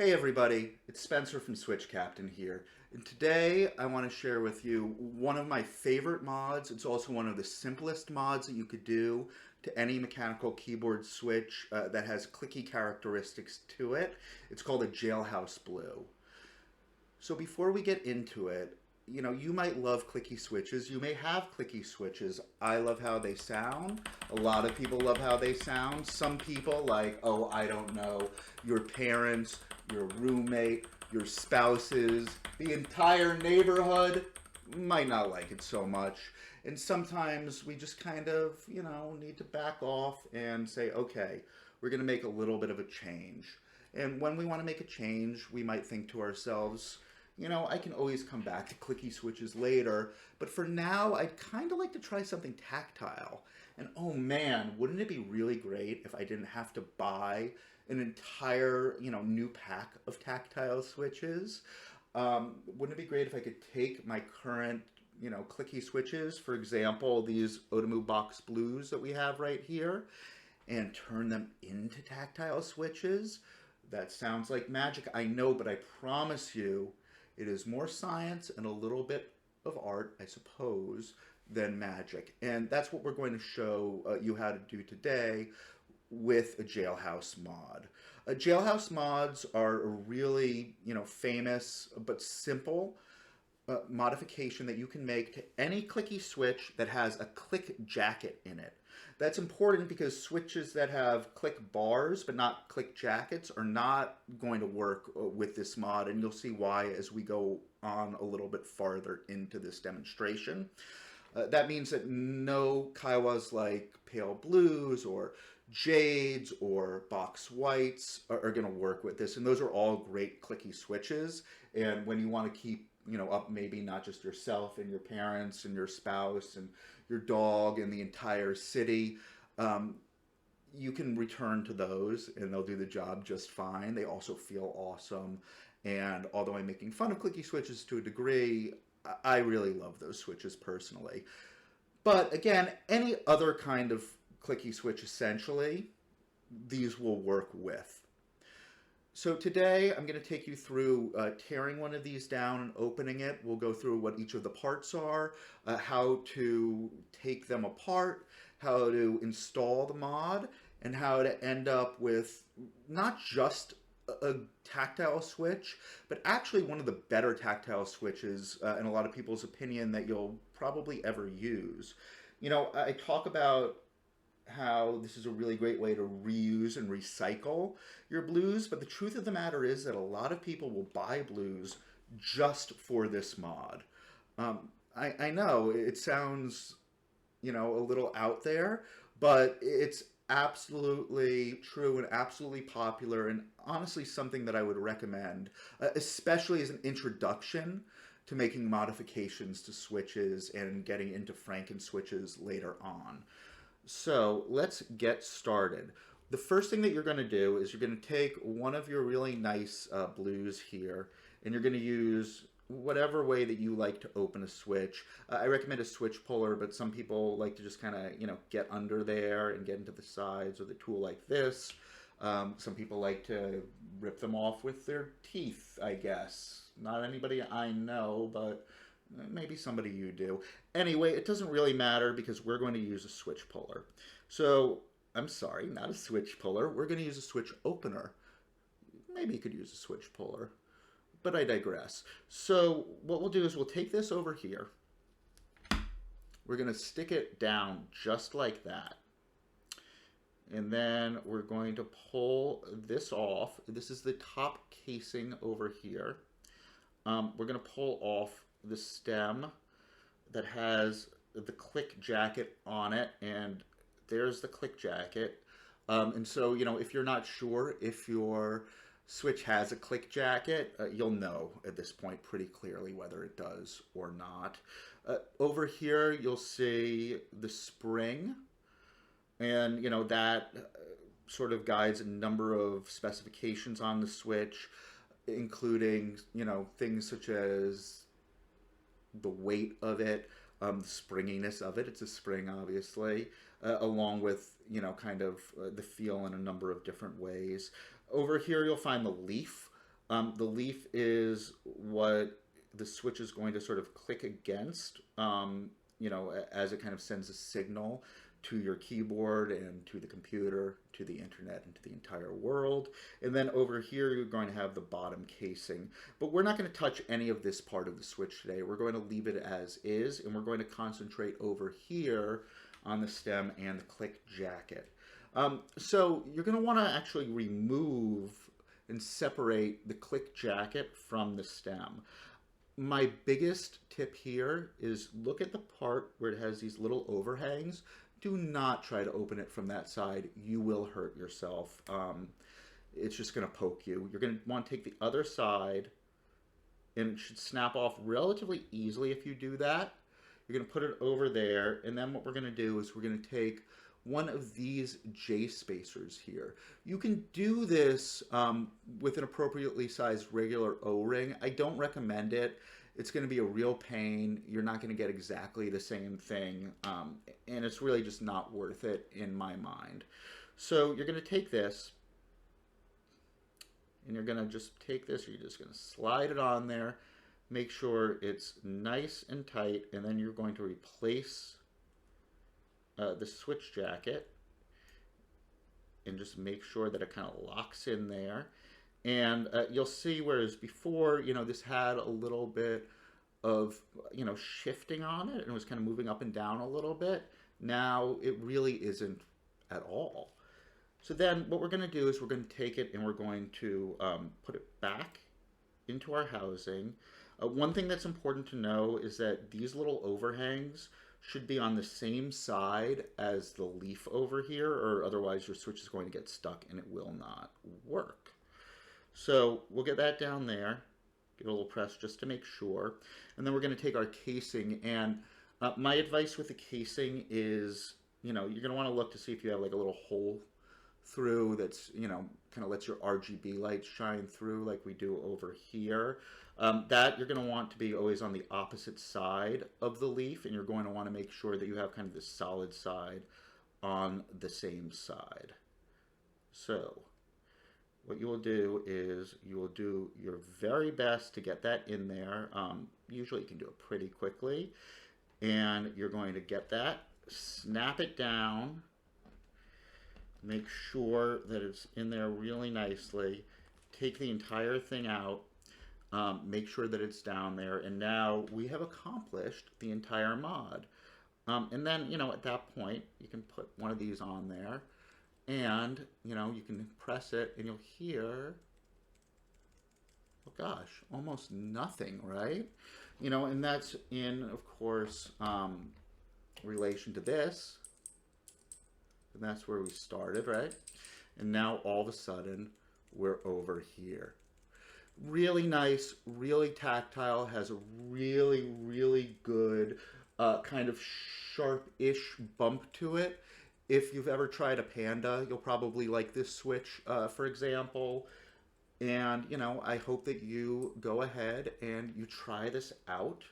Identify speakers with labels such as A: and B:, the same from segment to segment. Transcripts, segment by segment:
A: Hey everybody, it's Spencer from Switch Captain here, and today I want to share with you one of my favorite mods. It's also one of the simplest mods that you could do to any mechanical keyboard switch that has clicky characteristics to it. It's called a Jailhouse Blue. So before we get into it, you might love clicky switches. You may have clicky switches. I love how they sound. A lot of people love how they sound. Some people, like, oh, I don't know, your parents, your roommate, your spouses, the entire neighborhood might not like it so much. And sometimes we just kind of, need to back off and say, okay, we're going to make a little bit of a change. And when we want to make a change, we might think to ourselves, I can always come back to clicky switches later, but for now, I'd kind of like to try something tactile. And oh man, wouldn't it be really great if I didn't have to buy an entire, new pack of tactile switches? Wouldn't it be great if I could take my current, clicky switches, for example, these Otomu box blues that we have right here, and turn them into tactile switches? That sounds like magic, I know, but I promise you, it is more science and a little bit of art, I suppose, than magic. And that's what we're going to show you how to do today with a Jailhouse mod. Jailhouse mods are a really, famous but simple modification that you can make to any clicky switch that has a click jacket in it. That's important because switches that have click bars but not click jackets are not going to work with this mod, and you'll see why as we go on a little bit farther into this demonstration. That means that no Kaiwas like pale blues or jades or box whites are going to work with this, and those are all great clicky switches. And when you want to keep up maybe not just yourself and your parents and your spouse and your dog and the entire city, you can return to those and they'll do the job just fine. They also feel awesome. And although I'm making fun of clicky switches to a degree, I really love those switches personally. But again, any other kind of clicky switch, essentially, these will work with. So today I'm going to take you through tearing one of these down and opening it. We'll go through what each of the parts are, how to take them apart, how to install the mod, and how to end up with not just a tactile switch, but actually one of the better tactile switches, in a lot of people's opinion, that you'll probably ever use. I talk about how this is a really great way to reuse and recycle your blues, but the truth of the matter is that a lot of people will buy blues just for this mod. I know it sounds, a little out there, but it's absolutely true and absolutely popular, and honestly something that I would recommend, especially as an introduction to making modifications to switches and getting into Franken switches later on. So let's get started. The first thing that you're going to do is you're going to take one of your really nice blues here, and you're going to use whatever way that you like to open a switch. I recommend a switch puller, but some people like to just kind of, get under there and get into the sides with a tool like this. Some people like to rip them off with their teeth, I guess. Not anybody I know, but maybe somebody you do. Anyway, it doesn't really matter because we're going to use a switch puller. So, I'm sorry, not a switch puller. We're going to use a switch opener. Maybe you could use a switch puller, but I digress. So, what we'll do is we'll take this over here. We're going to stick it down just like that. And then we're going to pull this off. This is the top casing over here. We're going to pull off the stem that has the click jacket on it, and there's the click jacket. And so, if you're not sure if your switch has a click jacket, you'll know at this point pretty clearly whether it does or not. Over here, you'll see the spring, and that sort of guides a number of specifications on the switch, including, things such as the weight of it, the springiness of it. It's a spring, obviously, along with, kind of the feel in a number of different ways. Over here, you'll find the leaf The leaf is what the switch is going to sort of click against, as it kind of sends a signal to your keyboard and to the computer, to the internet, and to the entire world. And then over here, you're going to have the bottom casing. But we're not going to touch any of this part of the switch today. We're going to leave it as is, and we're going to concentrate over here on the stem and the click jacket. So you're going to want to actually remove and separate the click jacket from the stem. My biggest tip here is look at the part where it has these little overhangs. Do not try to open it from that side. You will hurt yourself. It's just going to poke you. You're going to want to take the other side, and it should snap off relatively easily if you do that. You're going to put it over there, and then what we're going to do is we're going to take one of these JSpacers here. You can do this with an appropriately sized regular O-ring. I don't recommend it. It's going to be a real pain. You're not going to get exactly the same thing, and it's really just not worth it in my mind. So you're going to take this, and you're going to just take this, you're just going to slide it on there, make sure it's nice and tight, and then you're going to replace the switch jacket and just make sure that it kind of locks in there. And you'll see, whereas before, this had a little bit of, shifting on it, and it was kind of moving up and down a little bit. Now it really isn't at all. So then what we're going to do is we're going to take it and we're going to put it back into our housing. One thing that's important to know is that these little overhangs should be on the same side as the leaf over here, or otherwise your switch is going to get stuck and it will not work. So we'll get that down there, give it a little press just to make sure, and then we're going to take our casing. And my advice with the casing is, you're going to want to look to see if you have like a little hole through that's, kind of lets your RGB lights shine through like we do over here. That you're going to want to be always on the opposite side of the leaf, and you're going to want to make sure that you have kind of this solid side on the same side. So what you will do is you will do your very best to get that in there. Usually you can do it pretty quickly, and you're going to get that, snap it down, make sure that it's in there really nicely, take the entire thing out, make sure that it's down there, and now we have accomplished the entire mod. And then, at that point, you can put one of these on there, and, you can press it, and you'll hear, oh gosh, almost nothing, right? And that's in, of course, relation to this. And that's where we started, right? And now all of a sudden, we're over here. Really nice, really tactile, has a really, really good kind of sharp-ish bump to it. If you've ever tried a Panda, you'll probably like this switch, for example. And, I hope that you go ahead and you try this out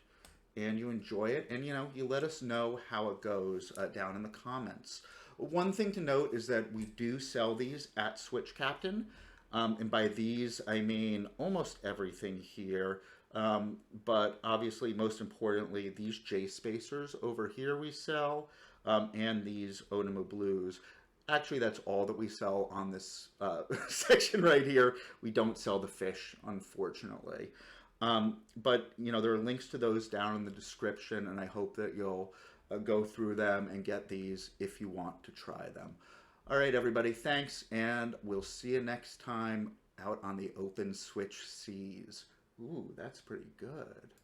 A: and you enjoy it. And, you let us know how it goes down in the comments. One thing to note is that we do sell these at Switch Captain. And by these, I mean almost everything here. But obviously, most importantly, these JSpacers over here we sell, and these Onima Blues. Actually, that's all that we sell on this section right here. We don't sell the fish, unfortunately. But, there are links to those down in the description, and I hope that you'll go through them and get these if you want to try them. All right, everybody, thanks, and we'll see you next time out on the open Switch seas. Ooh, that's pretty good.